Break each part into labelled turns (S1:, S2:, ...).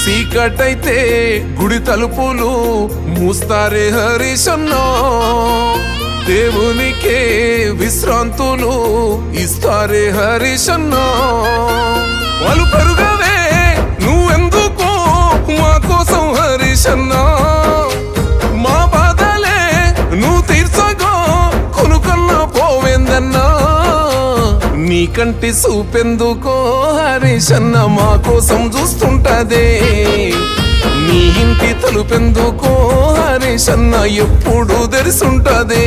S1: చీకటైతే గుడి తలుపులు మూస్తారే హరీశన్నా, దేవునికే విశ్రాంతులు ఇస్తారే హరీశన్నా. వాళ్ళు పెరుగవే నువ్వెందుకో మా కోసం హరీశన్నా, మా బాధలే నువ్వు తీర్చగా కొనుకన్నా పోవేందన్నా. నీ కంటి చూపెందుకో హరీశన్న మా కోసం చూస్తుంటదే, నీ ఇంటి తలుపెందుకో హరీశన్న ఎప్పుడు తెరిసుంటదే.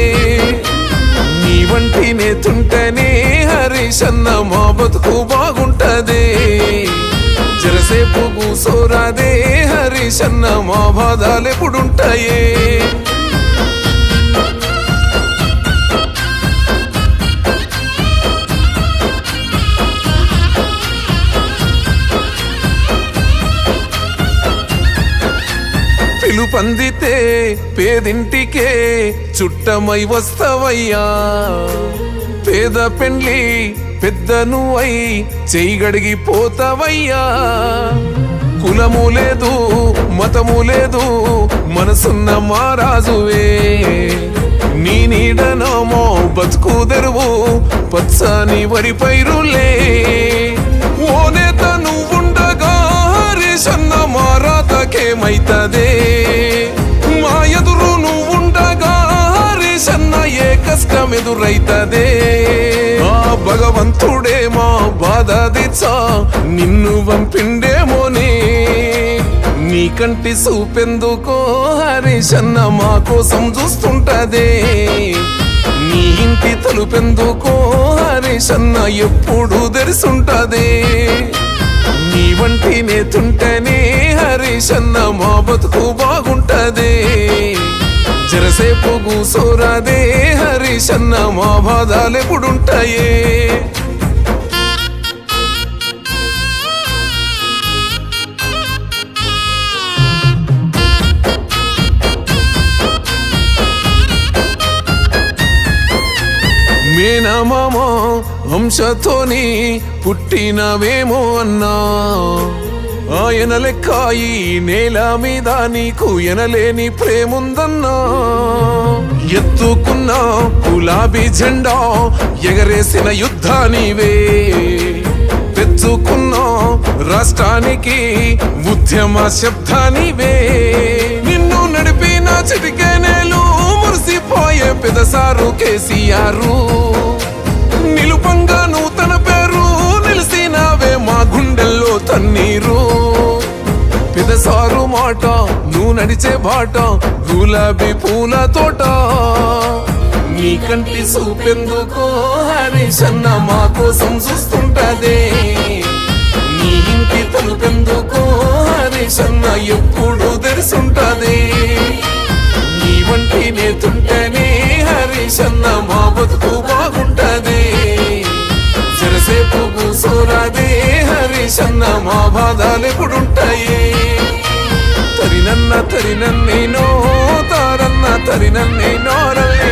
S1: నీ వంటి నేతుంటేనే హరీశన్న మా బతుకు బాగుంటదే. జరసేపు కూసోరాదే హరీశన్న మా బాధలెప్పుడుంటాయే. పిలుపందితే పేదింటికే చుట్టమై వస్తవయ్యా, పేద పెండ్లి పెద్దను అయి చెయ్యగడిగి పోతవయ్యా. కులము లేదు మతము లేదు మనసున్న మా రాజువే, నీ నీడనమో బతుకు తెరువు పచ్చని వరి పైరులే. ఓ నేత నువ్వుండగా హరీశన్న మా రాతకేమైతదే, మా ఎదురు నువ్వుండగా హరీశన్న ఏ కష్టం ఎదురైతదే. ఆ భగవంతుడే మా బాధ దిచ్చా నిన్ను పంపిండేమోనే, నీ కంటి చూపెందుకో హరీశన్న మా కోసం చూస్తుంటదే. నీ ఇంటి తలుపెందుకో హరీశన్న ఎప్పుడు తెరిసుంటదే. నీ వంటి నేతుంటేనే హరీశన్న మా బతుకు బాగుంటదే. జరసేపు కూసోరాదే హరీశన్న మా బాధలెప్పుడుంటాయే. మేనమామ వంశతోని పుట్టినవేమో అన్నా, ఆయన లెక్క ఈ నేల మీద నీకు ఎనలేని ప్రేముందన్నా. ఎత్తుకున్న గులాబీ జెండా ఎగరేసిన యుద్ధానివే, తెచ్చుకున్న రాష్ట్రానికి ఉద్యమ శబ్దానివే. నిన్ను నడిపిన చిటికెనేలు మురిసిపోయే పెదసారు కేసీఆరు, నిలుపంగా నూతన పేరు నిలిసినావే మా గుండెల్లో తన్నీరు. పెదసారు మాట నువ్వు నడిచే బాట గులాబీ పూల తోట, నీ కంటి చూపెందుకో హరీశన్న మా కోసం చూస్తుంటదే. నీ ఇంటి తలుపెందుకో హరీశన్న ఎప్పుడు తెరిసుంటదే. నీ వంటి నేతుంటేనే హరీశన్న మా బతుకు బాగుంటదే. జరసేపు కూసోరాదే హరీశన్న మా బాధలెప్పుడుంటాయే. తరినన్న తరినన్నేనో తారన్న తరినన్నేనో రల్లే